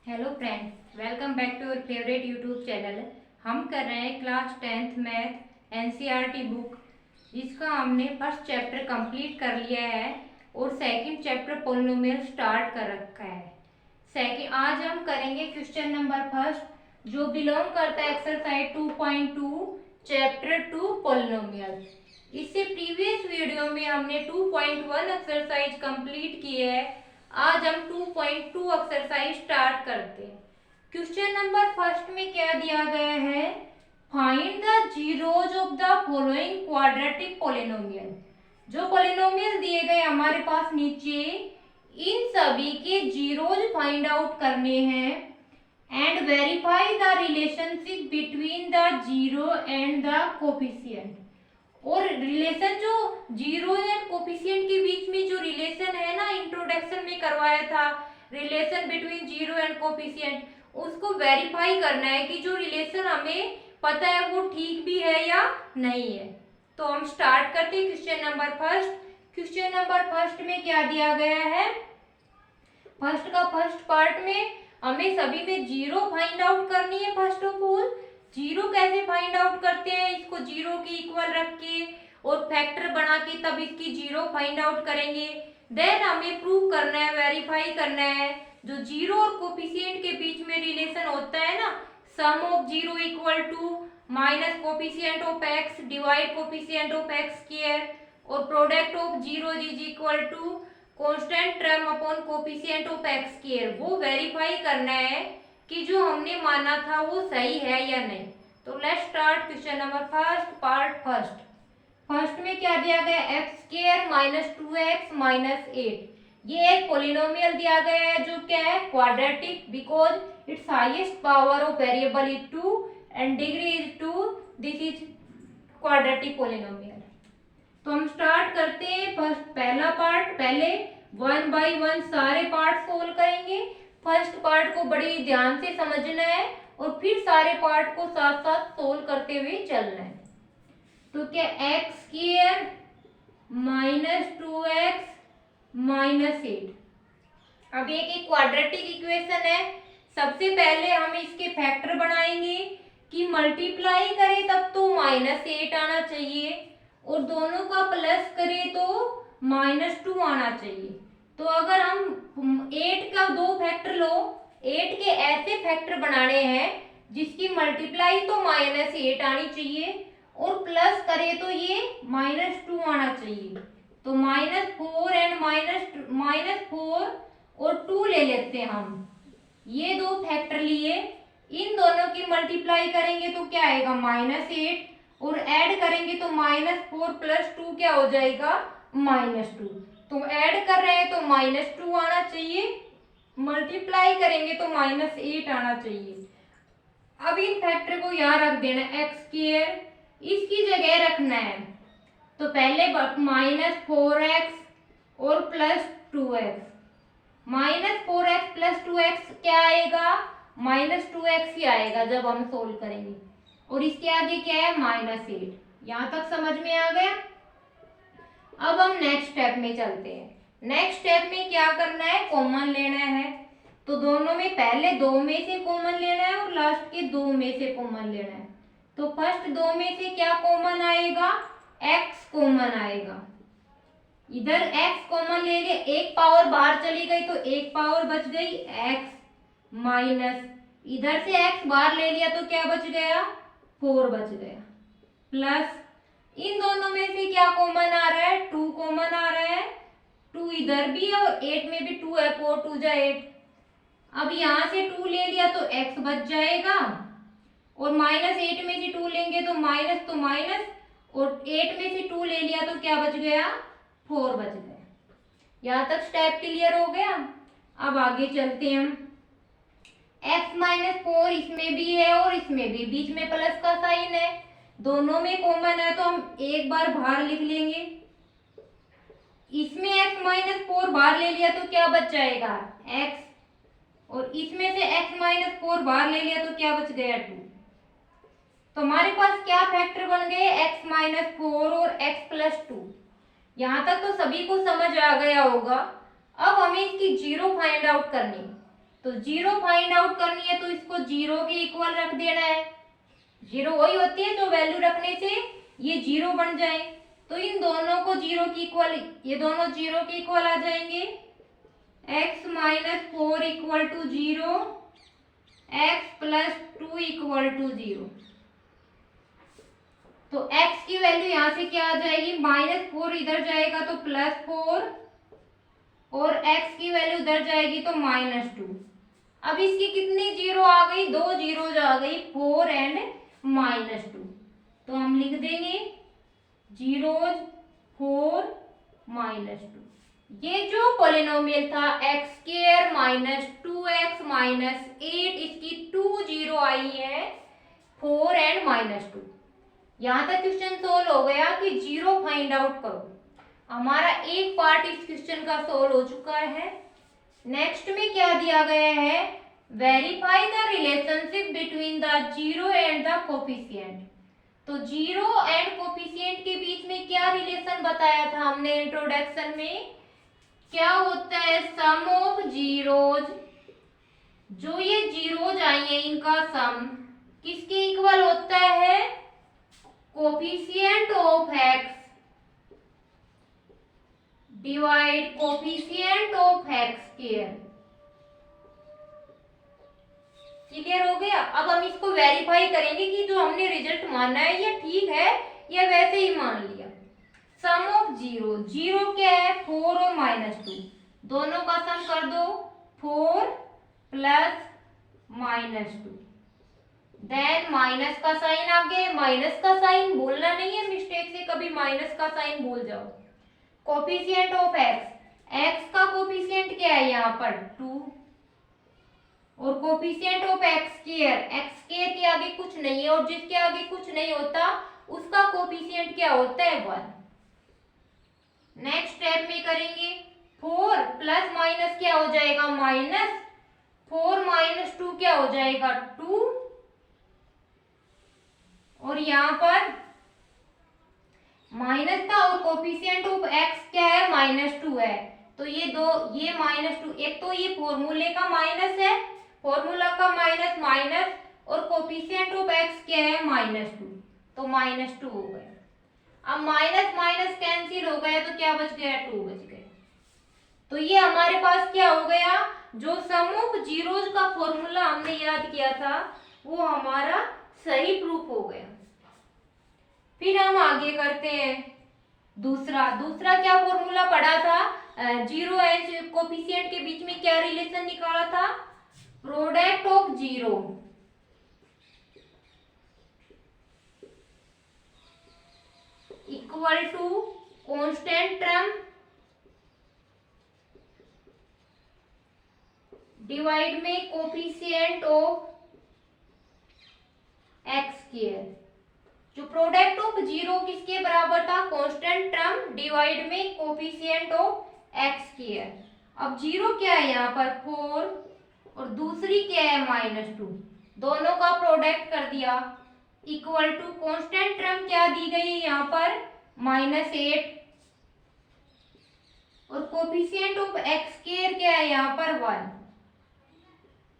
Hello friends, welcome back to your favourite YouTube channel. हम कर रहे हैं class 10th math NCERT book, जिसका हमने फर्स्ट चैप्टर कंप्लीट कर लिया है और सेकंड चैप्टर पोलिनोमियल स्टार्ट कर रखा है। सेकंड आज हम करेंगे क्वेश्चन नंबर फर्स्ट, जो बिलोंग करता है एक्सरसाइज 2.2 चैप्टर 2 पोलिनोमियल। इससे प्रीवियस वीडियो में हमने 2.1 एक्सरसाइज कंप्लीट की है। आज हम 2.2 एक्सरसाइज स्टार्ट करते हैं। क्वेश्चन नंबर फर्स्ट में क्या दिया गया है? Find the zeros of the following quadratic polynomial. जो पोलिनोमियल दिए गए हमारे पास नीचे, इन सभी के जीरोज फाइंड आउट करने हैं and verify the relationship between the zero and the coefficient. और रिलेशन जो जीरो एंड कोफिशिएंट के बीच में जो रिलेशन है ना, इंट्रोडक्शन में करवाया था, relation between zero and coefficient, उसको वेरीफाई करना है कि जो रिलेशन हमें पता है वो ठीक भी है या नहीं है। तो हम स्टार्ट करते हैं question number first. Question number first में क्या दिया गया है? फर्स्ट का फर्स्ट पार्ट में हमें सभी में जीरो फाइंड आउट करनी है। फर्स्ट ऑफ ऑल जीरो कैसे फाइंड आउट करते हैं? इसको जीरो के इक्वल रख के और फैक्टर बना के तब इसकी जीरो फाइंड आउट करेंगे। देन हमें प्रूव करना है, वेरीफाई करना है, जो जीरो और कोफिशिएंट के बीच में रिलेशन होता है ना, sum of zero equal to minus coefficient of x divide coefficient of x square, और product of zero is equal to constant term upon coefficient of x square. वो वेरीफाई करना है कि जो हमने माना था वो सही है या नहीं। तो let's start question number first part first. First में क्या दिया गया? X square minus 2x minus 8। ये एक पोलिनोमियल दिया गया है जो क्या है? Quadratic, because it's highest power of variable is 2 and degree is 2। This is quadratic polynomial. तो हम स्टार्ट करते हैं फर्स्ट पहला पार्ट। पहले 1 बाय 1 सारे पार्ट सोल्व करेंगे। फर्स्ट पार्ट को बड़ी ध्यान से समझना है और फिर सारे पार्ट को साथ साथ सोल्व करते हुए चलना है। तो क्या x square minus 2x minus 8। अब एक क्वाड्रेटिक इक्वेशन है। सबसे पहले हम इसके फैक्टर बनाएंगे कि मल्टीप्लाई करें तब तो -8 आना चाहिए और दोनों का प्लस करें तो -2 आना चाहिए। तो अगर हम 8 का दो फैक्टर लो, 8 के ऐसे फैक्टर बनाने हैं जिसकी मल्टीप्लाई तो -8 आनी चाहिए और प्लस करें तो ये -2 आना चाहिए। तो -4 एंड -4 और 2 ले लेते हैं हम। ये दो फैक्टर लिए, इन दोनों की मल्टीप्लाई करेंगे तो क्या आएगा? -8 और ऐड करेंगे तो -4 प्लस 2 क्या हो जाएगा? -2। तो ऐड कर रहे हैं तो -2 आना चाहिए, मल्टीप्लाई करेंगे तो -8 आना चाहिए। अब इन फैक्टर को यहाँ रख देना, एक्स स्क्वायर इसकी जगह रखना है। तो पहले -4x और plus 2x, -4x plus 2x क्या आएगा? -2x ही आएगा जब हम सोल्व करेंगे। और इसके आगे क्या है? -8। यहाँ तक समझ में आ गया? अब हम नेक्स्ट स्टेप में चलते हैं। नेक्स्ट स्टेप में क्या करना है? कॉमन लेना है। तो दोनों में पहले 2 में से कॉमन लेना है और लास्ट के 2 में से कॉमन लेना है। तो फर्स्ट 2 में से क्या कॉमन आएगा? x कॉमन आएगा। इधर x कॉमन ले लिया, एक पावर बाहर चली गई तो एक पावर बच गई x, माइनस इधर से x बाहर ले लिया तो क्या बच गया? 4 बच गया, प्लस इन दोनों में से क्या कॉमन आ रहा है? 2 कॉमन आ रहा है। 2 इधर भी है और 8 में भी 2 है, 4 2 जा 8। अब यहाँ से 2 ले लिया तो x बच जाएगा और -8 में से 2 लेंगे तो माइनस, तो माइनस, और 8 में से 2 ले लिया तो क्या बच गया? 4 बच गया। यहाँ तक स्टेप क्लियर हो गया? अब आगे चलते हैं हम। x - 4 इसमें भी है और इसमें भी, बीच में प्लस का साइन है, दोनों में कॉमन है तो हम एक बार बाहर लिख लेंगे। इसमें x - 4 बाहर ले लिया तो क्या बच जाएगा? x, और इसमें से x - 4 बाहर ले लिया तो क्या बच गया? 2। तो हमारे पास क्या फैक्टर बन गए? x - 4 और x प्लस 2। यहाँ तक तो सभी को समझ आ गया होगा। अब हमें इसकी जीरो फाइंड आउट करनी। तो जीरो फाइंड आउट करनी है तो इसको जीरो के इक्वल रख देना है। जीरो वही होती है जो वैल्यू रखने से ये जीरो बन जाए। तो इन दोनों को जीरो की इक्वल, ये दोनों जीरो के इक्वल आ जाएंगे। x minus 4 equal to zero, x plus 2 equal to zero. तो x की वैल्यू यहाँ से क्या आ जाएगी, -4 इधर जाएगा तो +4, और x की वैल्यू उधर जाएगी तो -2। अब इसकी कितनी जीरो आ गई, दो जीरो आ गई, 4 एंड -2। तो हम लिख देंगे जीरोज 4 -2। ये जो पॉलिनोमियल था x square minus 2x minus 8, इसकी 2 जीरो आई है, 4 एंड -2। यहाँ तक क्वेश्चन सोल्व हो गया कि जीरो फाइंड आउट करो। हमारा एक पार्ट इस क्वेश्चन का सोल्व हो चुका है। नेक्स्ट में क्या दिया गया है, verify the relationship between the zero and the coefficient. तो जीरो एंड कोफिशिएंट के बीच में क्या रिलेशन बताया था हमने इंट्रोडक्शन में, क्या होता है, सम ऑफ जीरोज, जो ये जीरोज आई है इनका सम किसके इक्वल होता है, coefficient of x divide coefficient of x square. Clear हो गया। अब हम इसको वेरीफाई करेंगे कि जो हमने रिजल्ट माना है ये ठीक है या वैसे ही मान लिया। सम ऑफ जीरो, जीरो क्या है, 4 और -2, दोनों का सम कर दो, 4 प्लस -2। देन माइनस का साइन आ गया, माइनस का साइन भूलना नहीं है, मिस्टेक से कभी माइनस का साइन भूल जाओ। कोफिशिएंट ऑफ x, x का कोफिशिएंट क्या है यहाँ पर 2, और coefficient of x square, x square के आगे कुछ नहीं है, और जिसके आगे कुछ नहीं होता उसका कोफिशिएंट क्या होता है 1। नेक्स्ट स्टेप में करेंगे, 4 प्लस माइनस क्या हो जाएगा माइनस, 4 -2 क्या हो जाएगा 2, और यहाँ पर माइनस था और कोफिशिएंट ऑफ x क्या है -2 है, तो ये दो, ये -2, एक तो ये फॉर्मूले का माइनस है, फॉर्मूला का माइनस माइनस, और कोफिशिएंट ऑफ x क्या है -2, तो -2 हो गया। अब माइनस माइनस कैंसिल हो गया तो क्या बच गया, 2 बच गया। तो ये हमारे पास क्या हो गया, जो सम ऑफ जीरोज का फॉर्मूला हमने याद किया था वो हमारा सही प्रूफ हो गया। फिर हम आगे करते हैं दूसरा क्या फॉर्मूला पढ़ा था, जीरो एंड कोफिशिएंट के बीच में क्या रिलेशन निकाला था, product of zero equal to constant term divide में कोफिशिएंट ऑफ x स्क्वायर। जो प्रोडक्ट ऑफ जीरो किसके बराबर था, कांस्टेंट टर्म डिवाइड में कोफिशिएंट ऑफ x स्क्वायर। अब जीरो क्या है यहाँ पर 4, और दूसरी क्या है -2, दोनों का प्रोडक्ट कर दिया, इक्वल टू कांस्टेंट टर्म क्या दी गई है यहाँ पर -8, और कोफिशिएंट ऑफ x स्क्वायर क्या है यहाँ पर 1।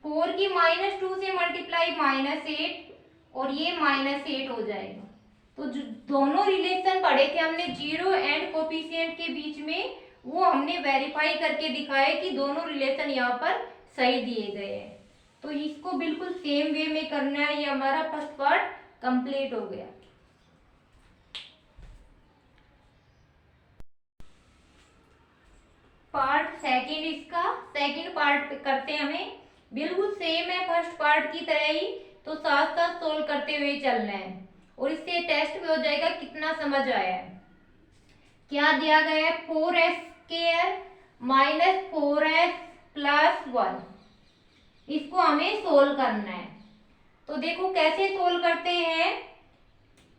4 की -2 से मल्टीप्लाई -8, और ये -8 हो जाएगा। तो जो दोनों रिलेशन पढ़े थे हमने जीरो एंड कोफिशिएंट के बीच में, वो हमने वेरीफाई करके दिखाया कि दोनों रिलेशन यहाँ पर सही दिए गए हैं। तो इसको बिल्कुल सेम वे में करना है। ये हमारा फर्स्ट पार्ट कंप्लीट हो गया। पार्ट सेकंड, इसका सेकंड पार्ट करते हैं, हमें बिल्कुल सेम है फर्स्ट पार्ट की तरह ही, तो साथ साथ सोल्व करते हुए चलना है, और इससे टेस्ट भी हो जाएगा कितना समझ आया है। क्या दिया गया है, 4s square minus 4s plus 1, इसको हमें सोल्व करना है। तो देखो कैसे सोल्व करते हैं,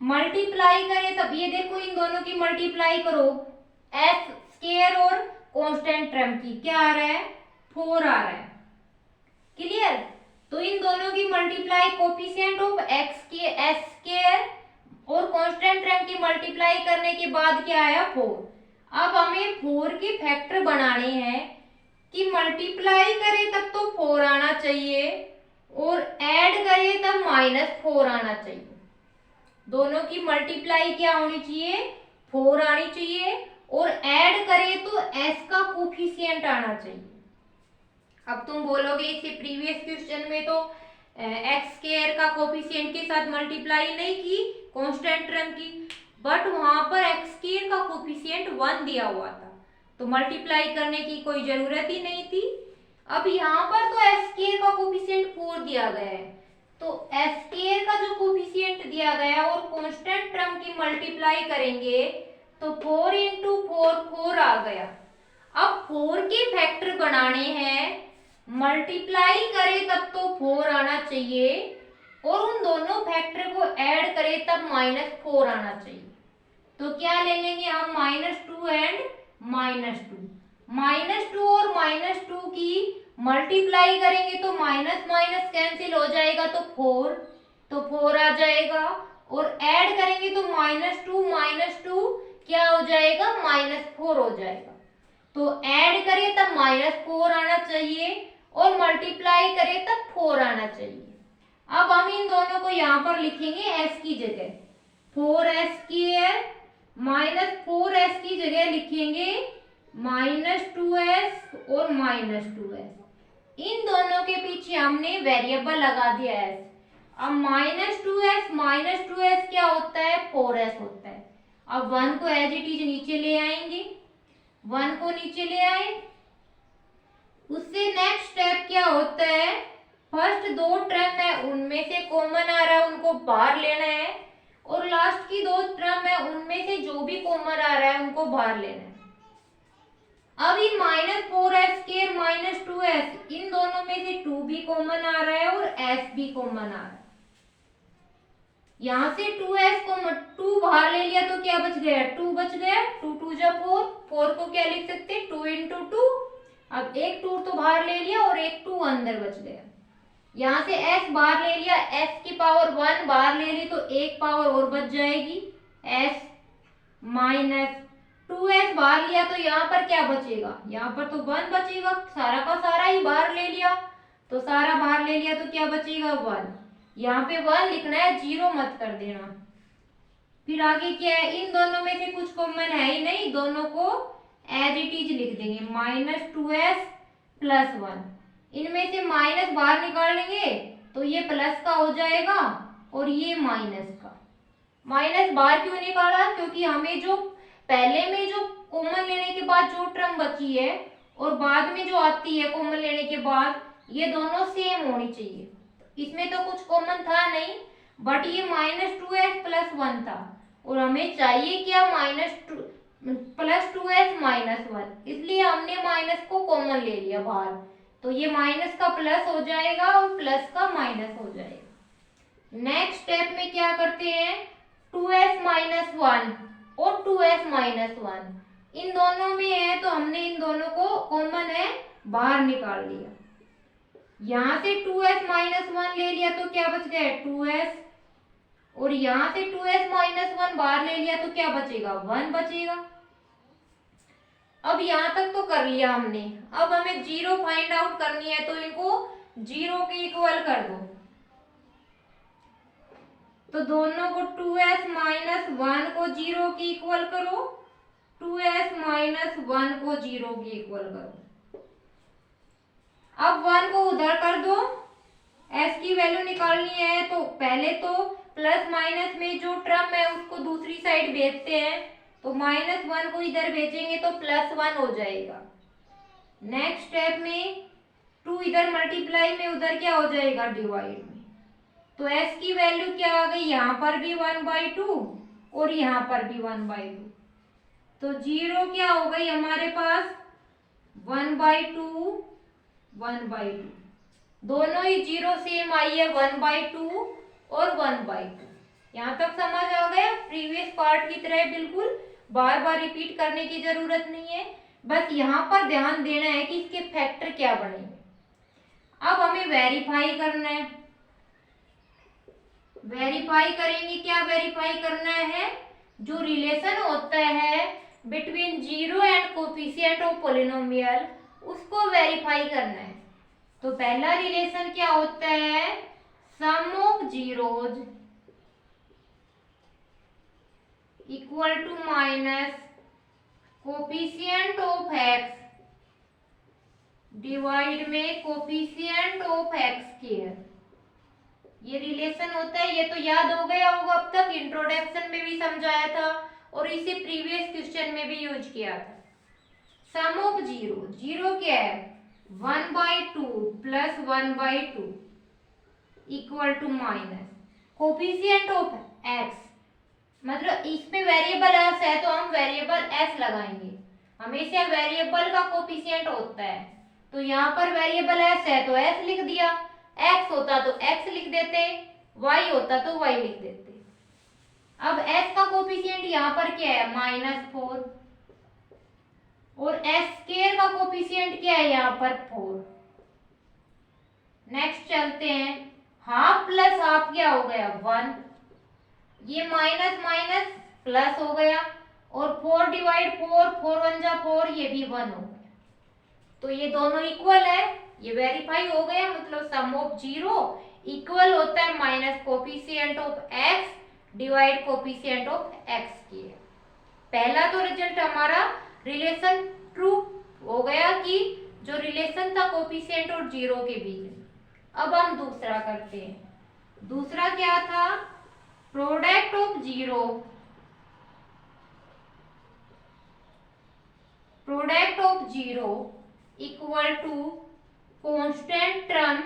मल्टीप्लाई करें, तब ये देखो इन दोनों की मल्टीप्लाई करो, s स्क्वायर और कांस्टेंट टर्म की क्या आ रहा है 4 आ रहा है। क्लियर। तो इन दोनों की मल्टीप्लाई कोफिशिएंट ऑफ x के s स्क्वायर और कांस्टेंट टर्म की मल्टीप्लाई करने के बाद क्या आया 4। अब हमें 4 के फैक्टर बनाने हैं, कि मल्टीप्लाई करें तब तो 4 आना चाहिए और ऐड करें तब -4 आना चाहिए। दोनों की मल्टीप्लाई क्या होनी चाहिए, 4 आनी चाहिए और ऐड करें तो s का कोफिशिएंट आना चाहिए। अब तुम बोलोगे इससे प्रीवियस क्वेश्चन में तो एक्स स्क्वायर का कोफिशिएंट के साथ मल्टीप्लाई नहीं की कांस्टेंट टर्म की, बट वहां पर एक्स स्क्वायर का कोफिशिएंट 1 दिया हुआ था तो मल्टीप्लाई करने की कोई जरूरत ही नहीं थी। अब यहाँ पर तो एक्स स्क्वायर का कोफिशिएंट 4 दिया गया है, तो एक्स स्क्वायर का जो कोफिशिएंट दिया गया और कांस्टेंट टर्म की मल्टीप्लाई करेंगे तो 4 इंटू 4 आ गया। अब 4 के फैक्टर बनाने हैं, मल्टीप्लाई करें तब तो 4 आना चाहिए और उन दोनों फैक्टर को ऐड करें तब -4 आना चाहिए। तो क्या ले लेंगे हम, -2 एंड -2 और -2 की मल्टीप्लाई करेंगे तो माइनस माइनस कैंसिल हो जाएगा तो 4 आ जाएगा और ऐड करेंगे तो -2 क्या हो जाएगा, -4 हो जाएगा। तो ऐड करें तब -4 आना चाहिए और मल्टीप्लाई करें तब 4 आना चाहिए। अब हम इन दोनों को यहाँ पर लिखेंगे s की जगह, 4s² -4s की जगह लिखेंगे -2s और -2s। इन दोनों के पीछे हमने वेरिएबल लगा दिया s। अब -2s क्या होता है, 4s होता है। अब 1 को एज इट इज नीचे ले आएंगे, 1 को नीचे ले आए। उससे नेक्स्ट स्टेप क्या होता है, फर्स्ट 2 टर्म है उनमें से कॉमन आ रहा है उनको बाहर लेना है और लास्ट की 2 टर्म है उनमें से जो भी कॉमन आ रहा है उनको बाहर लेना है। अब ये -4s² -2s इन दोनों में से 2 भी कॉमन आ रहा है और s भी कॉमन आ रहा है। यहाँ से 2s को 2 बाहर ले लिया तो क्या बच गया, 2 बच गया, 2 2 जा 4 को क्या लिख सकते हैं, 2 इंटू 2। अब एक 2 तो बाहर ले लिया और एक 2 अंदर बच गया। यहाँ से s बाहर ले लिया, s की पावर 1 बाहर ले ली तो एक पावर और बच जाएगी s -2s बाहर लिया तो यहाँ पर क्या बचेगा, यहाँ पर तो 1 बचेगा, सारा का सारा ही बाहर ले लिया तो सारा बाहर ले लिया तो क्या बचेगा 1। यहाँ पे 1 लिखना है, 0 मत कर देना। फिर आगे क्या है, इन दोनों में से कुछ कॉमन है ही नहीं, दोनों को एज इट इज लिख देंगे -2s + 1। इनमें से माइनस बाहर निकाल लेंगे तो ये प्लस का हो जाएगा और ये माइनस का। माइनस बाहर क्यों निकाला, क्योंकि हमें जो पहले में जो कॉमन लेने के बाद जो टर्म बची है और बाद में जो आती है कॉमन लेने के बाद, ये दोनों सेम होनी चाहिए। इसमें तो कुछ कॉमन था नहीं, बट ये -2s + 1 था और हमें चाहिए क्या, +2s - 1, इसलिए हमने माइनस को कॉमन ले लिया बाहर, तो ये माइनस का प्लस हो जाएगा और प्लस का माइनस हो जाएगा। नेक्स्ट स्टेप में क्या करते हैं, 2s - 1 और 2s - 1 इन दोनों में है तो हमने इन दोनों को कॉमन है बाहर निकाल लिया। यहाँ से 2s - 1 ले लिया तो क्या बच गया 2s और यहाँ से 2s - 1 बाहर ले लिया तो क्या बचेगा 1 बचेगा। अब यहाँ तक तो कर लिया हमने, अब हमें 0 फाइंड आउट करनी है तो इनको 0 के इक्वल कर दो। तो दोनों को 2s - 1 को 0 के इक्वल करो, 2s - 1 को 0 के इक्वल करो। अब 1 को उधर कर दो, s की वैल्यू निकालनी है तो पहले तो प्लस माइनस में जो टर्म है उसको दूसरी साइड भेजते हैं, तो -1 को इधर भेजेंगे तो +1 हो जाएगा। नेक्स्ट स्टेप में 2 इधर मल्टीप्लाई में उधर क्या हो जाएगा डिवाइड में, तो s की वैल्यू क्या आ गई, यहाँ पर भी 1/2 और यहाँ पर भी 1/2, तो 0 क्या हो गई हमारे पास 1/2 1/2, दोनों ही 0 सेम आई है 1/2 और 1/2। यहाँ तक समझ आ गया, प्रीवियस पार्ट की तरह बिल्कुल बार बार रिपीट करने की जरूरत नहीं है, बस यहाँ पर ध्यान देना है कि इसके फैक्टर क्या बनेंगे। अब हमें वेरीफाई करना है, वेरीफाई करेंगे, क्या वेरीफाई करना है, जो रिलेशन होता है between 0 and coefficient of polynomial उसको वेरीफाई करना है। तो पहला रिलेशन क्या होता है, sum of zeros equal to minus coefficient of x divide में कोफिशिएंट ऑफ एक्स स्क्वायर। ये रिलेशन होता है, ये तो याद हो गया होगा, अब तक इंट्रोडक्शन में भी समझाया था और इसे प्रीवियस क्वेश्चन में भी यूज किया था। सम ऑफ जीरो, जीरो क्या है, 1/2 plus 1/2 equal to minus coefficient of x, मतलब इसमें वेरिएबल एस है तो हम वेरिएबल एस लगाएंगे। हमेशा वेरिएबल का कोफिशिएंट होता है, तो यहाँ पर वेरिएबल एस है तो एस लिख दिया, एक्स होता तो एक्स लिख देते, वाई होता तो वाई लिख देते। अब एस का कोफिशिएंट यहाँ पर क्या है, -4, और एस स्क्वायर का कोफिशिएंट क्या है यहाँ पर 4। नेक्स्ट चलते हैं, हाफ प्लस हाफ क्या हो गया 1, ये माइनस माइनस प्लस हो गया, और 4 डिवाइड 4, 4 1 जा 4, ये भी 1 हो गया। तो ये दोनों इक्वल है, ये वेरीफाई हो गया, मतलब सम ऑफ जीरो इक्वल होता है minus coefficient of x divide coefficient of x की। पहला तो रिजल्ट हमारा रिलेशन ट्रू हो गया कि जो रिलेशन था कोफिशिएंट और जीरो के बीच। अब हम दूसरा करते हैं। दूसरा क्या था, product of zero, product of zero equal to constant term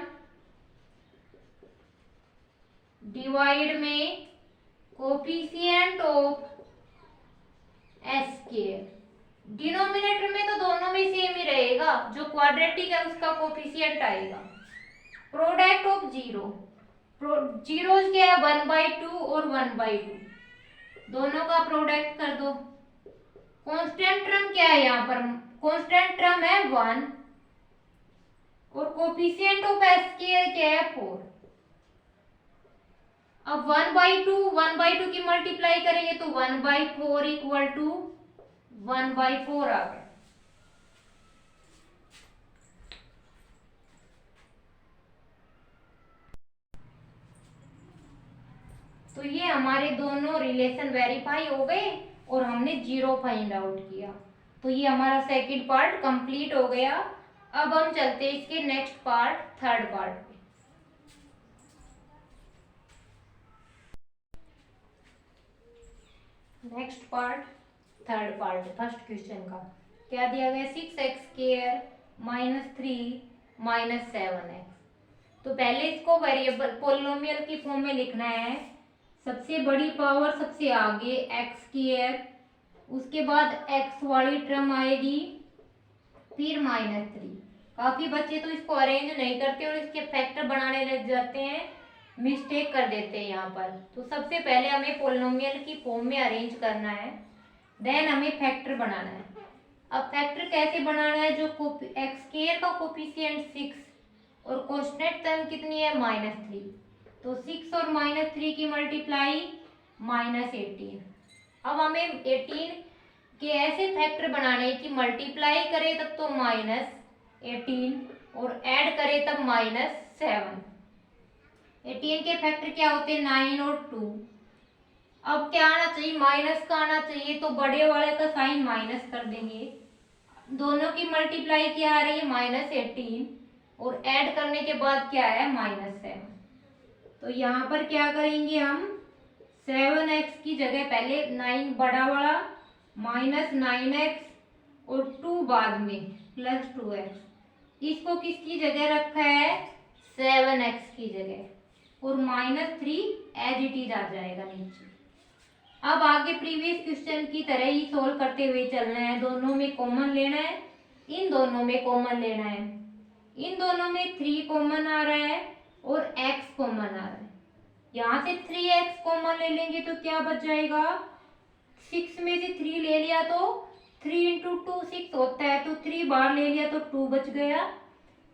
divide में coefficient of X square. Denominator में तो दोनों में सेम ही रहेगा, जो क्वाड्रेटिक है उसका कोफिशिएंट आएगा। प्रोडक्ट ऑफ जीरो, जीरोज क्या है 1/2 और 1/2, दोनों का प्रोडक्ट कर दो। कांस्टेंट टर्म क्या है यहाँ पर, कांस्टेंट टर्म है 1, और कोफिशिएंट ऑफ एस स्क्वायर क्या है 4। अब 1/2 की मल्टीप्लाई करेंगे तो 1/4 इक्वल टू 1/4 आ गया। तो ये हमारे दोनों रिलेशन वेरीफाई हो गए और हमने जीरो फाइंड आउट किया। तो ये हमारा सेकंड पार्ट कंप्लीट हो गया। अब हम चलते हैं इसके नेक्स्ट पार्ट, थर्ड पार्ट पे। Next part, third part, first question का क्या दिया गया, 6x² -3 -7x। तो पहले इसको वेरिएबल पोलिनोमियल की फॉर्म में लिखना है। सबसे बड़ी पावर सबसे आगे x², उसके बाद x वाली टर्म आएगी, फिर -3। काफी बच्चे तो इसको अरेंज नहीं करते और इसके फैक्टर बनाने लग जाते हैं, मिस्टेक कर देते हैं यहाँ पर। तो सबसे पहले हमें पोलिनोमियल की फॉर्म में अरेंज करना है, देन हमें फैक्टर बनाना है। अब फैक्टर कैसे बनाना है, जो x² का कोफिशिएंट 6 और कांस्टेंट टर्म कितनी है -3, तो 6 और -3 की मल्टीप्लाई -18। अब हमें 18 के ऐसे फैक्टर बनाने कि मल्टीप्लाई करे तब तो -18 और ऐड करे तब -7। 18 के फैक्टर क्या होते हैं 9 और 2। अब क्या आना चाहिए, माइनस का आना चाहिए, तो बड़े वाले का साइन माइनस कर देंगे। दोनों की मल्टीप्लाई क्या आ रही है -18 और ऐड करने के बाद क्या है -7। तो यहाँ पर क्या करेंगे हम, 7x की जगह पहले 9 बड़ा वाला -9x और 2 बाद में +2x, इसको किसकी जगह रखा है 7x की जगह, और -3 एज इट इज आ जाएगा नीचे। अब आगे प्रीवियस क्वेश्चन की तरह ही सोल्व करते हुए चलना है। दोनों में कॉमन लेना है, इन दोनों में कॉमन लेना है। इन दोनों में 3 कॉमन आ रहा है और x कॉमन आ रहा है। यहाँ से 3x कॉमन ले लेंगे तो क्या बच जाएगा, 6 में से 3 ले लिया तो 3 × 2 6 होता है, तो 3 बाहर ले लिया तो 2 बच गया,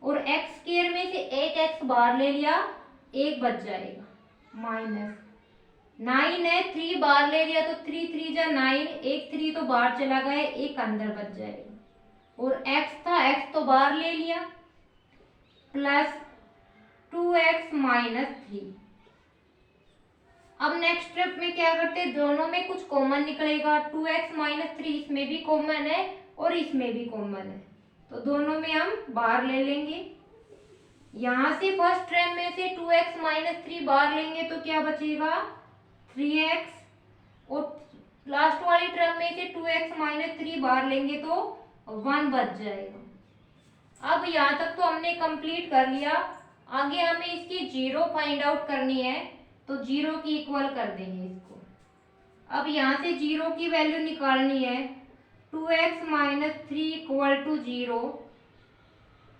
और x² में से 1x बाहर ले लिया 1 बच जाएगा, -9 है, 3 बाहर ले लिया तो 3 3 जा 9, 1 3 तो बाहर चला गया, 1 अंदर बच जाएगा। और x था, x तो बाहर ले लिया, प्लस 2x माइनस 3। अब नेक्स्ट स्टेप में क्या करते हैं, दोनों में कुछ कॉमन निकलेगा। 2x माइनस 3 इसमें भी कॉमन है और इसमें भी कॉमन है, तो दोनों में हम बाहर ले लेंगे। यहाँ से फर्स्ट टर्म में से 2x माइनस 3 बाहर लेंगे तो क्या बचेगा, 3x, और लास्ट वाली टर्म में से 2x माइनस 3 बाहर लेंगे तो 1 बच जाएगा। अब यहाँ तक तो हमने कंप्लीट कर लिया। आगे हमें इसकी जीरो फाइंड आउट करनी है, तो जीरो की इक्वल कर देंगे इसको। अब यहाँ से जीरो की वैल्यू निकालनी है। 2x minus 3 equal to 0,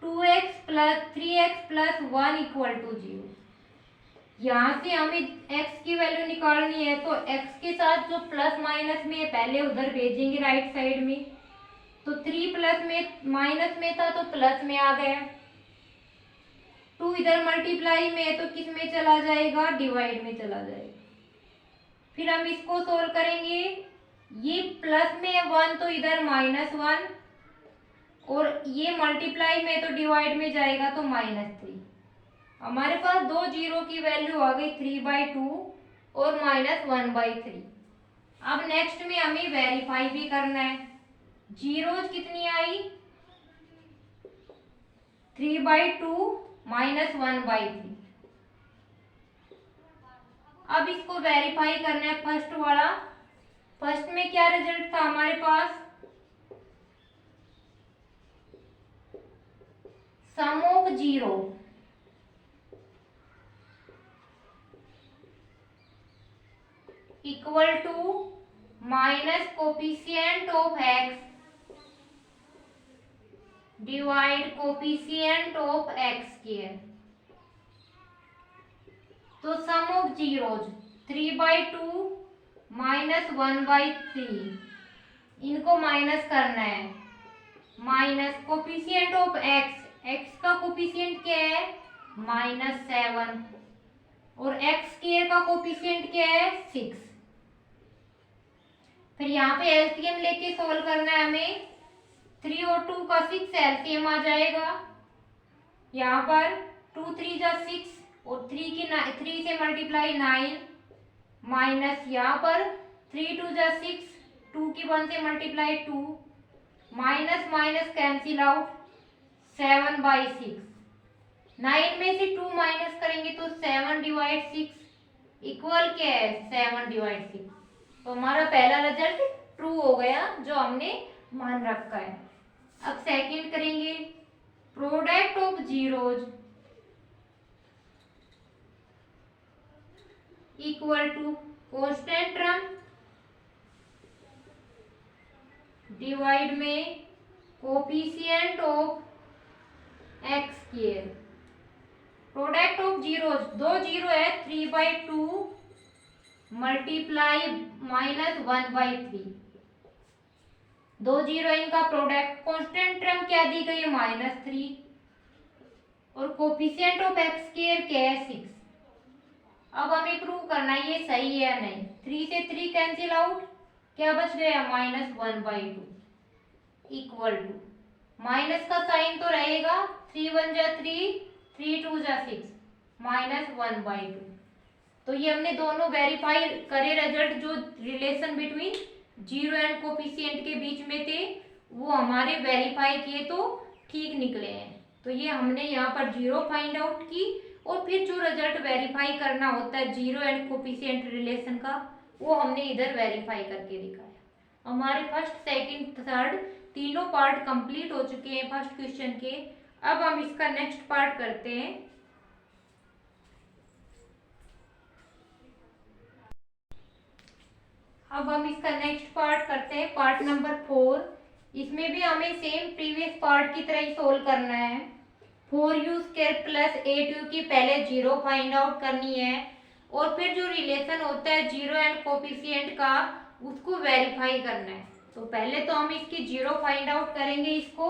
2x plus 3x plus 1 equal to 0। यहाँ से हमें x की वैल्यू निकालनी है, तो x के साथ जो प्लस माइनस में है पहले उधर भेजेंगे राइट साइड में। तो 3 प्लस में माइनस में था तो प्लस में आ गया, 2 इधर मल्टीप्लाई में है तो किस में चला जाएगा, डिवाइड में चला जाएगा। फिर हम इसको सोल्व करेंगे, ये प्लस में है 1 तो इधर -1, और ये मल्टीप्लाई में तो डिवाइड में जाएगा तो -3। हमारे पास दो जीरो की वैल्यू आ गई, 3/2 और -1/3। अब नेक्स्ट में हमें वेरीफाई भी करना है। जीरोज कितनी आई, 3/2 -1/3। अब इसको वेरीफाई करना है फर्स्ट वाला। फर्स्ट में क्या रिजल्ट था हमारे पास, sum of zero equal to minus coefficient of x divide coefficient of x square. तो सम ऑफ जीरोज 3/2 -1/3, इनको माइनस करना है। Minus coefficient of x, x का कोफिशिएंट क्या है, -7, और एक्स स्क्वायर का कोफिशिएंट क्या है, 6। फिर यहाँ पे एलसीएम लेके सोल्व करना है हमें। 3 और 2 का 6 एलसीएम आ जाएगा। यहाँ पर 2 3 जा 6 और 3 से मल्टीप्लाई 9, माइनस यहाँ पर 3 2 जा 6, 2 की 1 से multiply 2, minus minus cancel out, 7/6। 9 में से 2 माइनस करेंगे तो 7/6 इक्वल क्या है, 7/6। तो हमारा पहला रिजल्ट ट्रू हो गया जो हमने मान रखा है। अब सेकंड करेंगे, product of zeros equal to constant term divide में coefficient of x square. Product of zeros, दो जीरो है, 3/2 मल्टीप्लाई -1/3, दो जीरो इनका प्रोडक्ट। कांस्टेंट टर्म क्या दी गई है, -3, और कोफिशिएंट ऑफ एक्स स्क्वायर क्या है, 6। अब हमें प्रूव करना है ये सही है या नहीं। 3 से 3 कैंसिल आउट, क्या बच गया, -1/2 इक्वल टू, माइनस का साइन तो रहेगा, 3 1 जा 3, 3 2 जा 6, -1/2। तो ये हमने दोनों वेरीफाई करे रिजल्ट, जो relation between zero and coefficient के बीच में थे वो हमारे वेरीफाई किए तो ठीक निकले हैं। तो ये हमने यहाँ पर जीरो फाइंड आउट की, और फिर जो रिजल्ट वेरीफाई करना होता है जीरो एंड कोफिशिएंट रिलेशन का, वो हमने इधर वेरीफाई करके दिखाया। हमारे फर्स्ट सेकंड थर्ड तीनों पार्ट कंप्लीट हो चुके हैं फर्स्ट क्वेश्चन के। अब हम इसका नेक्स्ट पार्ट करते हैं। अब हम इसका नेक्स्ट पार्ट करते हैं, पार्ट नंबर 4। इसमें भी हमें सेम प्रीवियस पार्ट की तरह ही सोल्व करना है। 4u² प्लस 8u की पहले जीरो फाइंड आउट करनी है, और फिर जो रिलेशन होता है जीरो एंड कोफिशिएंट का उसको वेरीफाई करना है। तो पहले तो हम इसकी जीरो फाइंड आउट करेंगे, इसको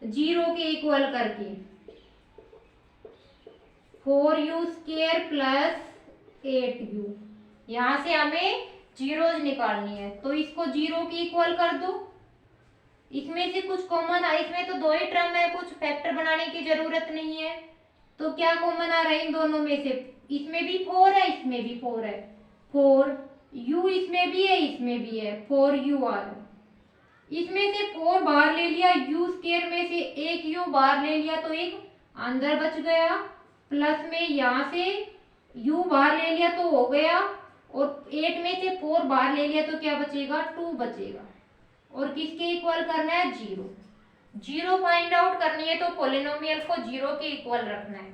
जीरो के इक्वल करके। 4u² प्लस 8u, यहाँ से हमें जीरोज निकालनी है, तो इसको जीरो की इक्वल कर दो। इसमें से कुछ कॉमन आ, इसमें तो दो ही टर्म है, कुछ फैक्टर बनाने की जरूरत नहीं है। तो क्या कॉमन आ रहा है इन दोनों में से? इसमें भी 4 है, इसमें भी 4 है। 4 u इसमें भी है, इसमें भी है, 4 u आ रहा है। इसमें से 4 बाहर ले लिया, u स्क्वायर में से एक u बाहर ले लिया तो एक अंदर बच गया, प्लस में यहाँ से u बाहर ले लिया तो हो गया, और 8 में से 4 बाहर ले लिया तो क्या बचेगा? 2 बचेगा। और किसके इक्वल करना है? 0। 0 फाइंड आउट करनी है तो पोलिनोमियल को 0 के इक्वल रखना है।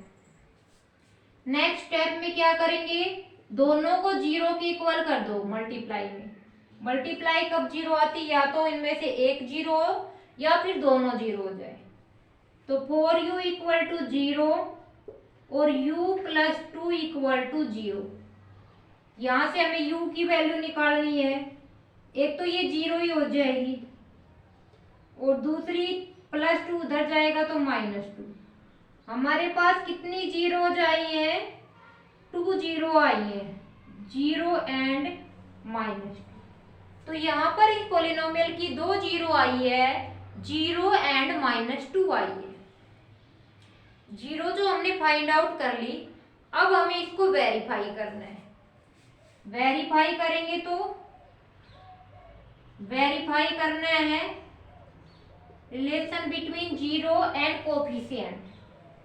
नेक्स्ट स्टेप में क्या करेंगे? दोनों को 0 के इक्वल कर दो मल्टीप्लाई में। मल्टीप्लाई कब 0 आती? या तो इनमें से एक 0 हो या फिर दोनों 0 हो जाए। तो 4u इक्वल टू 0 और u प्लस 2 इक्वल टू 0। यहां से हमें u की वैल्यू निकालनी है। एक तो ये 0 ही हो जाएगी और दूसरी प्लस 2 उधर जाएगा तो -2। हमारे पास कितनी 0 आई है? 2 0 आई है, 0 एंड -2। तो यहाँ पर इस पोलिनोमियल की 2 0 आई है, 0 एंड -2 आई है। 0 जो हमने फाइंड आउट कर ली, अब हमें इसको वेरीफाई करना है। वेरीफाई करेंगे तो वेरीफाई करना है रिलेशन बिटवीन 0 एंड कोफिशिएंट।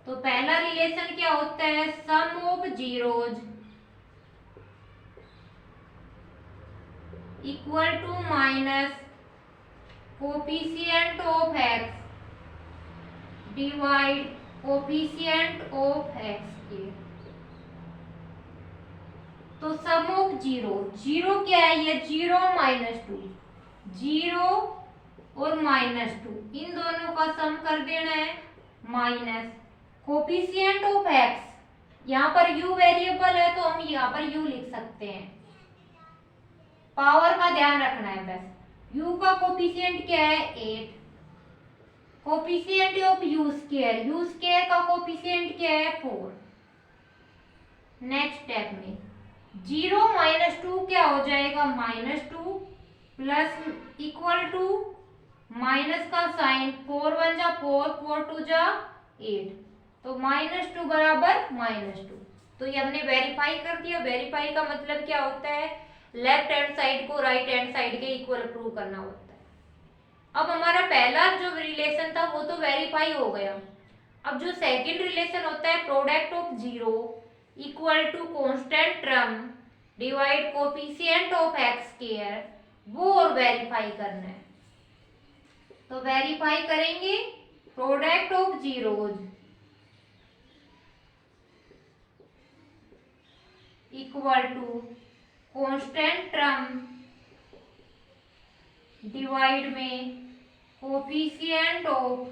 तो पहला रिलेशन क्या होता है? Sum of zeros equal to minus coefficient of x divide coefficient of X के। तो सम ऑफ जीरो, जीरो क्या है? ये 0 -2, 0 और -2 इन दोनों का सम कर देना है, माइनस कोफिशिएंट ऑफ एक्स। यहाँ पर u वेरिएबल है तो हम यहाँ पर u लिख सकते हैं। पावर का ध्यान रखना है बस। u का कोफिशिएंट क्या है? 8। कोफिशिएंट ऑफ u स्क्वायर का कोफिशिएंट क्या है? 4। नेक्स्ट स्टेप में 0 -2 क्या हो जाएगा? -2 प्लस इक्वल टू माइनस का साइन, 4 1 जा 4, 4 2 जा 8, तो -2 बराबर -2। तो ये हमने वेरीफाई कर दिया। वेरीफाई का मतलब क्या होता है? लेफ्ट हैंड साइड को राइट हैंड साइड के इक्वल प्रूव करना होता है। अब हमारा पहला जो रिलेशन था वो तो वेरीफाई हो गया। अब जो सेकंड रिलेशन होता है product of 0 equal to constant term divide coefficient of x square, वो और वेरीफाई करना है। तो वेरीफाई करेंगे product of zeros equal to constant term divide में coefficient of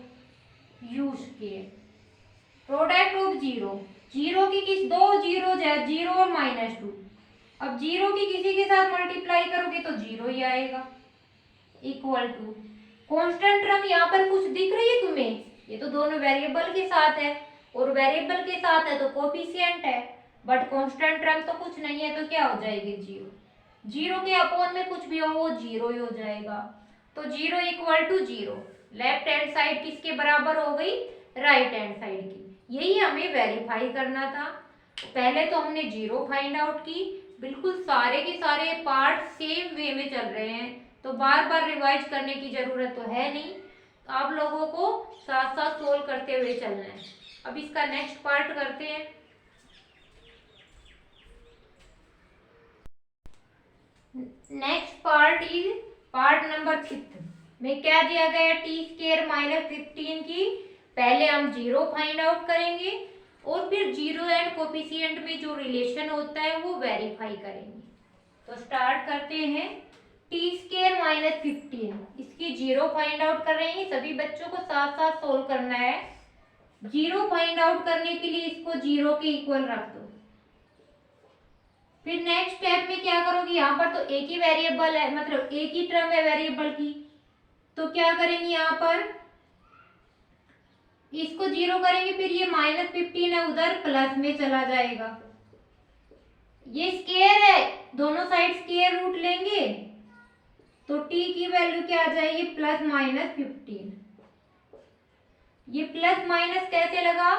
u square. Product of zero, zero की किस दो जीरो है, 0 और -2। अब 0 की किसी के साथ मल्टीप्लाई करोगे तो 0 ही आएगा, इक्वल टू कांस्टेंट टर्म। यहाँ पर कुछ दिख रही है तुम्हें? ये तो दोनों वेरिएबल के साथ है और वेरिएबल के साथ है तो कोफिशिएंट है, बट कांस्टेंट टर्म तो कुछ नहीं है तो क्या हो जाएगी? 0। 0 के अपोन में कुछ भी हो वो 0 ही हो जाएगा। तो 0 equal to 0। Left hand side किसके बराबर हो गई? राइट हैंड साइड की। यही हमें वेरीफाई करना था। पहले तो हमने 0 फाइंड आउट की, बिल्कुल सारे के सारे पार्ट सेम वे में चल रहे हैं तो बार बार रिवाइज करने की जरूरत तो है नहीं। तो आप लोगों को साथ साथ सोल्व करते हुए चलना है। अब इसका नेक्स्ट पार्ट करते हैं। Next part is part number 6 में क्या दिया गया? टी स्क्वायर -15 की पहले हम 0 फाइंड आउट करेंगे और फिर 0 एंड कोफिशिएंट में जो रिलेशन होता है वो वेरीफाई करेंगे। तो स्टार्ट करते हैं। टी स्क्वायर -15, इसकी 0 फाइंड आउट कर रहे हैं। सभी बच्चों को साथ साथ सोल्व करना है। 0 फाइंड आउट करने के लिए इसको 0 के इक्वल रख दो। फिर नेक्स्ट स्टेप में क्या करोगे? यहाँ पर तो एक ही वेरिएबल है, मतलब एक ही टर्म है वेरिएबल की, तो क्या करेंगे? यहाँ पर इसको 0 करेंगे, फिर ये -15 है उधर प्लस में चला जाएगा। ये स्क्वायर है, दोनों साइड स्क्वायर रूट लेंगे तो t की वैल्यू क्या आ जाएगी प्लस माइनस 15। ये प्लस माइनस कैसे लगा,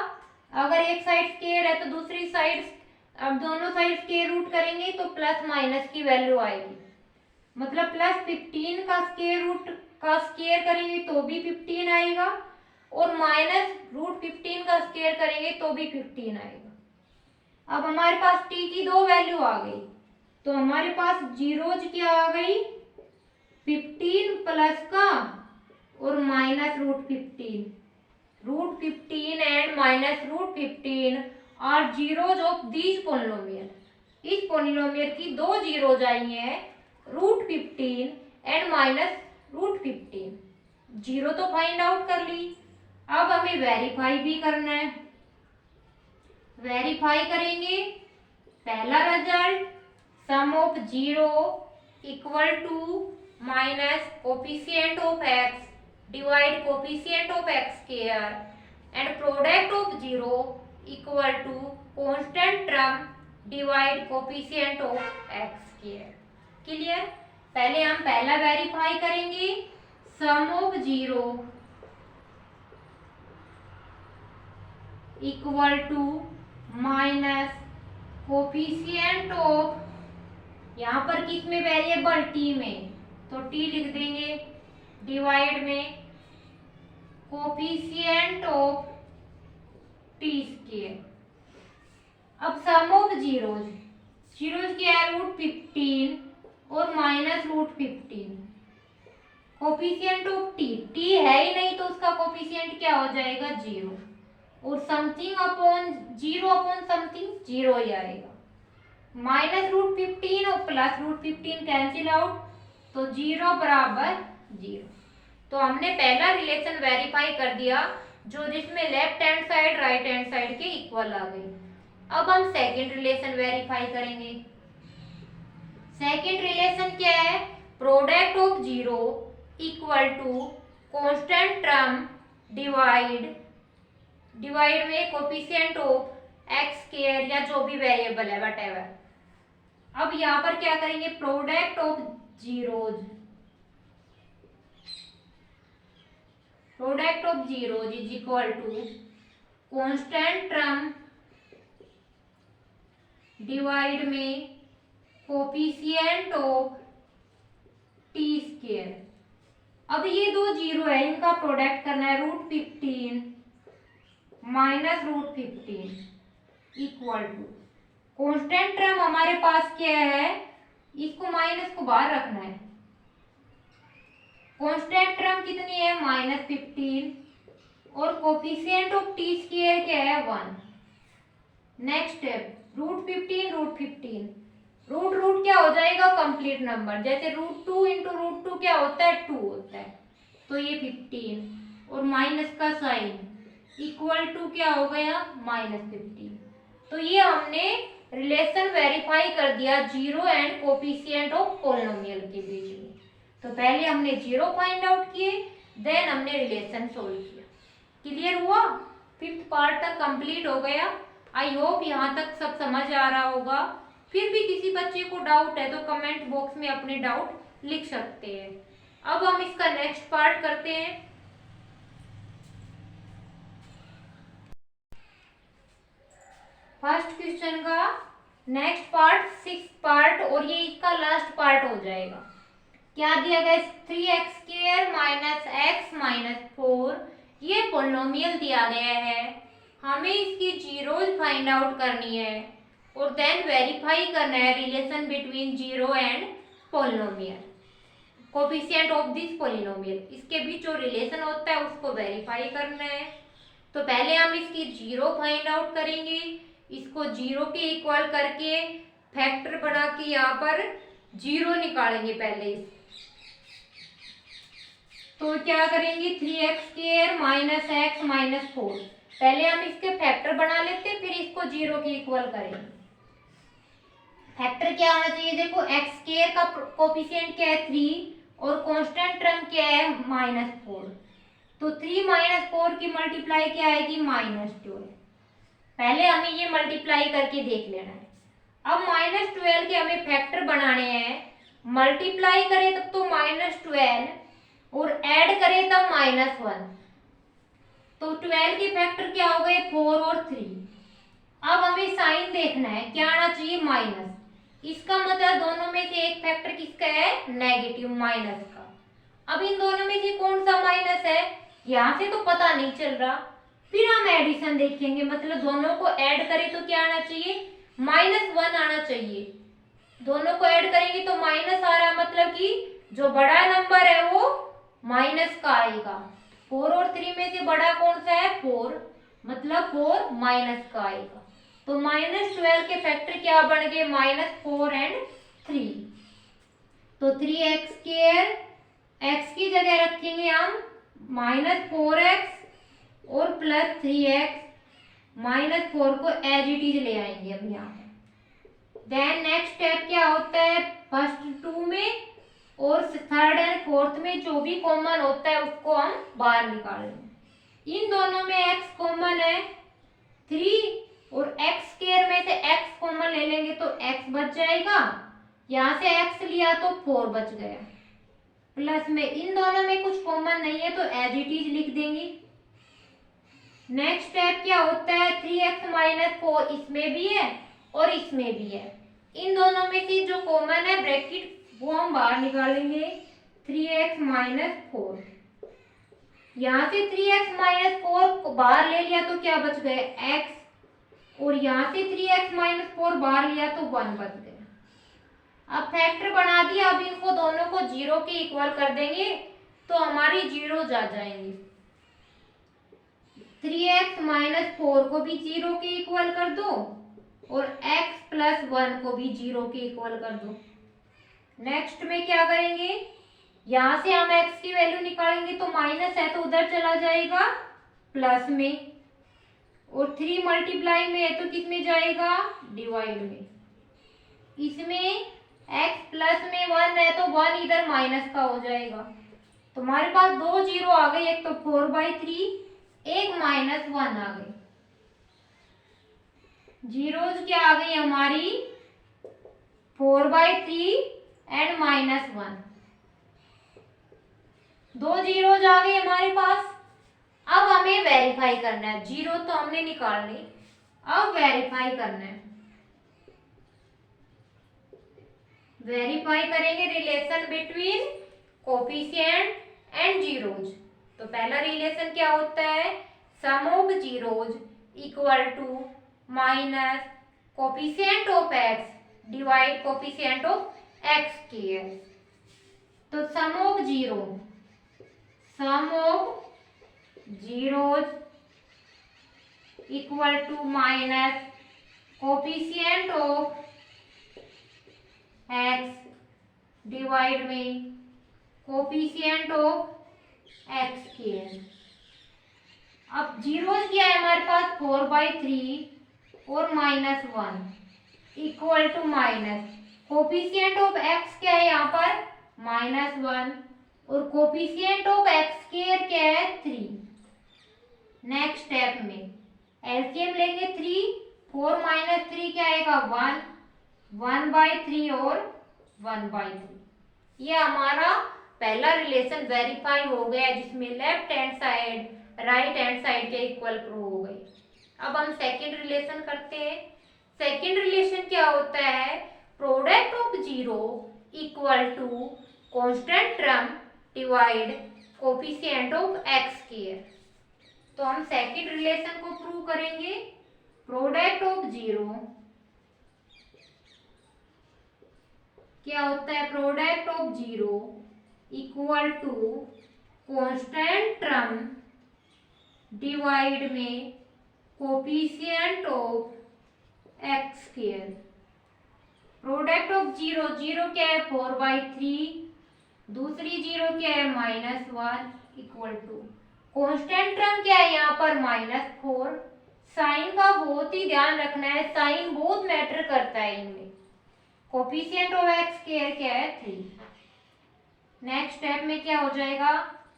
अगर एक साइड स्केयर है तो दूसरी साइड, अब दोनों साइड स्केयर रूट करेंगे तो प्लस माइनस की वैल्यू आएगी। मतलब प्लस 15 का स्केयर रूट का स्केयर करेंगे तो भी 15 आएगा और माइनस रूट 15 का स्केयर करेंगे तो भी 15 आएगा। अब हमारे पास t की दो वैल्यू आ गई, तो हमारे पास जीरोज क्या आ गई 15 प्लस का और minus root 15। Root 15 and minus root 15 are zeros of this polynomial. इस पोलिनोमियल की दो जीरोज आई हैं root 15 and minus root 15। Zero तो फाइंड आउट कर ली, अब हमें वेरीफाई भी करना है। वेरीफाई करेंगे, पहला result sum of zero equal to minus coefficient of x divide coefficient of x square and product of zero equal to constant term divide coefficient of x square. Clear. पहले हम पहला verify करेंगे, sum of zero equal to minus coefficient of, यहाँ पर किस में variable T में, तो टी लिख देंगे डिवाइड में कोफिशिएंट ऑफ टी स्क्वायर। अब सम ऑफ जीरोज, जीरोज क्या है रूट 15 और minus root 15। Coefficient of t, t है ही नहीं तो उसका कोफिशिएंट क्या हो जाएगा जीरो, और something upon zero upon something zero ही आएगा। माइनस रूट 15 और प्लस रूट 15 कैंसिल आउट, तो जीरो बराबर जीरो। तो हमने पहला रिलेशन वेरीफाई कर दिया जो जिसमें left hand side right hand side के इक्वल आ गई। अब हम सेकंड रिलेशन वेरीफाई करेंगे। सेकंड रिलेशन क्या है, product of zero equal to constant term divide में कोफिशिएंट ऑफ एक्स स्क्वायर या जो भी वेरिएबल है व्हाटएवर। अब यहाँ पर क्या करेंगे, product of zeros, product of zeros is equal to constant term divide में कोफिशिएंट ऑफ टी स्क्वायर। अब ये दो जीरो है, इनका प्रोडक्ट करना है root 15 minus root 15 equal to constant term हमारे पास क्या है, इसको माइनस को बाहर रखना है। कांस्टेंट टर्म कितनी है -15 और कोफिशिएंट ऑफ टी स्क्वायर क्या है 1। Next step root 15 root root क्या हो जाएगा कंप्लीट नंबर, जैसे रूट 2 इंटू रूट 2 क्या होता है 2 होता है, तो ये 15 और माइनस का साइन इक्वल टू क्या हो गया -15। तो ये हमने रिलेशन वेरीफाई कर दिया zero and coefficient of polynomial के बीच में। तो पहले हमने जीरो फाइंड आउट किए, देन हमने रिलेशन सोल्व किया। क्लियर हुआ, फिफ्थ पार्ट तक कंप्लीट हो गया। आई होप यहाँ तक सब समझ आ रहा होगा। फिर भी किसी बच्चे को डाउट है तो कमेंट बॉक्स में अपने डाउट लिख सकते हैं। अब हम इसका नेक्स्ट पार्ट करते हैं। फर्स्ट क्वेश्चन का नेक्स्ट पार्ट सिक्स्थ पार्ट और ये इसका लास्ट पार्ट हो जाएगा। क्या दिया गया 3x² माइनस एक्स माइनस 4, ये पोलिनोमियल दिया गया है। हमें इसकी जीरोज फाइंड आउट करनी है और देन वेरीफाई करना है relation between zero and polynomial, coefficient of this polynomial. इसके बीच जो रिलेशन होता है उसको वेरीफाई करना है। तो पहले हम इसकी जीरो फाइंड आउट करेंगे, इसको जीरो के इक्वल करके फैक्टर बना के यहाँ पर जीरो निकालेंगे पहले। तो क्या करेंगे 3x² माइनस एक्स माइनस 4, पहले हम इसके फैक्टर बना लेते हैं फिर इसको जीरो के इक्वल करेंगे। फैक्टर क्या होना चाहिए, देखो x² का कोफिशिएंट क्या है 3 और कांस्टेंट टर्म क्या है -4, तो 3 - 4 की मल्टीप्लाई क्या आएगी -12। पहले हमें ये मल्टीप्लाई करके देख लेना है। अब -12 के हमें फैक्टर बनाने हैं। मल्टीप्लाई करें तब तो -12 और ऐड करें तब -1। तो 12 के फैक्टर क्या हो गए 4 और 3। अब हमें साइन देखना है, क्या आना चाहिए माइनस। इसका मतलब दोनों में से एक फैक्टर किसका है नेगेटिव माइनस का। अब इन दोनों में से कौन सा माइनस है यहाँ से तो पता नहीं चल रहा, फिर हम एडिशन देखेंगे, मतलब दोनों को ऐड करें तो क्या आना चाहिए -1 आना चाहिए। दोनों को ऐड करेंगे तो माइनस आ रहा, मतलब कि जो बड़ा नंबर है वो माइनस का आएगा। 4 और 3 में से बड़ा कौन सा है 4, मतलब 4 माइनस का आएगा। तो -12 के फैक्टर क्या बन गए -4 एंड 3। तो 3x², x की जगह रखेंगे हम -4x और +3x, -4 को एज इट इज ले आएंगे अब यहाँ पे। देन नेक्स्ट स्टेप क्या होता है फर्स्ट 2 में और थर्ड एंड फोर्थ में जो भी कॉमन होता है उसको हम बाहर निकालेंगे। इन दोनों में x कॉमन है 3 और x² में से x कॉमन ले लेंगे तो x बच जाएगा, यहाँ से x लिया तो 4 बच गया। प्लस में इन दोनों में कुछ कॉमन नहीं है तो एज इट इज लिख देंगे। नेक्स्ट स्टेप क्या होता है 3x - 4 इसमें भी है और इसमें भी है। इन दोनों में से जो कॉमन है ब्रैकेट वो हम बाहर निकालेंगे 3x - 4। यहाँ से 3x - 4 को बाहर ले लिया तो क्या बच गया x, और यहाँ से 3x - 4 बाहर लिया तो 1 बच गया। अब फैक्टर बना दिया, अब इनको दोनों को 0 के इक्वल कर देंगे तो हमारी 0 आ जाएंगे। 3x - 4 को भी 0 के इक्वल कर दो और x + 1 को भी 0 के इक्वल कर दो। नेक्स्ट में क्या करेंगे यहाँ से हम x की वैल्यू निकालेंगे तो माइनस है तो उधर चला जाएगा प्लस में, और 3 मल्टीप्लाई में है तो किस में जाएगा डिवाइड में। इसमें x प्लस में 1 है तो 1 इधर माइनस का हो जाएगा। तो हमारे पास 2 जीरो आ गए, एक तो 4/3 एक -1 आ गई। जीरोज क्या आ गई हमारी 4/3 एंड -1। 2 जीरोज आ गई हमारे पास। अब हमें वेरीफाई करना है, जीरो तो हमने निकाल ली, अब वेरीफाई करना है। वेरीफाई करेंगे relation between coefficient and zeros. तो पहला रिलेशन क्या होता है sum of zeros equal to minus coefficient of x divide coefficient of x²। तो sum of zeros equal to minus coefficient of x divide में कोफिशिएंट ऑफ x²। अब zeros क्या है हमारे पास 4/3 और -1 equal to minus coefficient of x क्या है यहाँ पर -1 और कोफिशिएंट ऑफ x² क्या है 3। नेक्स्ट स्टेप में एलसीएम लेंगे 3, 4 - 3 क्या आएगा 1, 1/3 और 1/3। ये हमारा पहला रिलेशन वेरीफाई हो गया जिसमें left hand side right hand side के इक्वल प्रूव हो गई। अब हम सेकंड रिलेशन करते हैं। सेकंड रिलेशन क्या होता है product of zero equal to constant term divide coefficient of x²। तो हम सेकंड रिलेशन को प्रूव करेंगे। प्रोडक्ट ऑफ जीरो क्या होता है product of zero equal to constant term divide में coefficient of x²। Product of zero, zero क्या है 4/3, दूसरी जीरो क्या है -1 इक्वल टू कांस्टेंट टर्म क्या है यहाँ पर -4। साइन का बहुत ही ध्यान रखना है, साइन बहुत मैटर करता है इनमें। कोफिशिएंट ऑफ x² क्या है 3। नेक्स्ट स्टेप में क्या हो जाएगा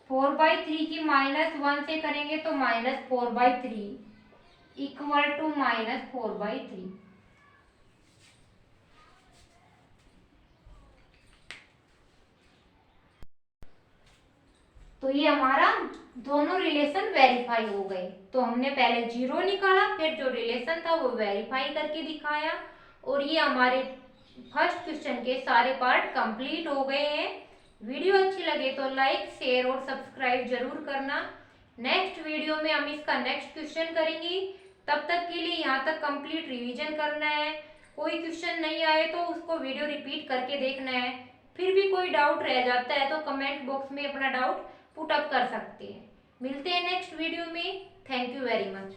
4/3 की -1 से करेंगे तो -4/3 इक्वल टू -4/3। तो ये हमारा दोनों रिलेशन वेरीफाई हो गए। तो हमने पहले 0 निकाला, फिर जो रिलेशन था वो वेरीफाई करके दिखाया, और ये हमारे फर्स्ट क्वेश्चन के सारे पार्ट कंप्लीट हो गए हैं। वीडियो अच्छी लगे तो लाइक, शेयर और सब्सक्राइब जरूर करना। नेक्स्ट वीडियो में हम इसका नेक्स्ट क्वेश्चन करेंगे। तब तक के लिए यहाँ तक कंप्लीट रिवीजन करना है। कोई क्वेश्चन नहीं आए तो उसको वीडियो रिपीट करके देखना है। फिर भी कोई डाउट रह जाता है तो कमेंट बॉक्स में अपना डाउट पुट अप कर सकते हैं। मिलते हैं नेक्स्ट वीडियो में। Thank you very much.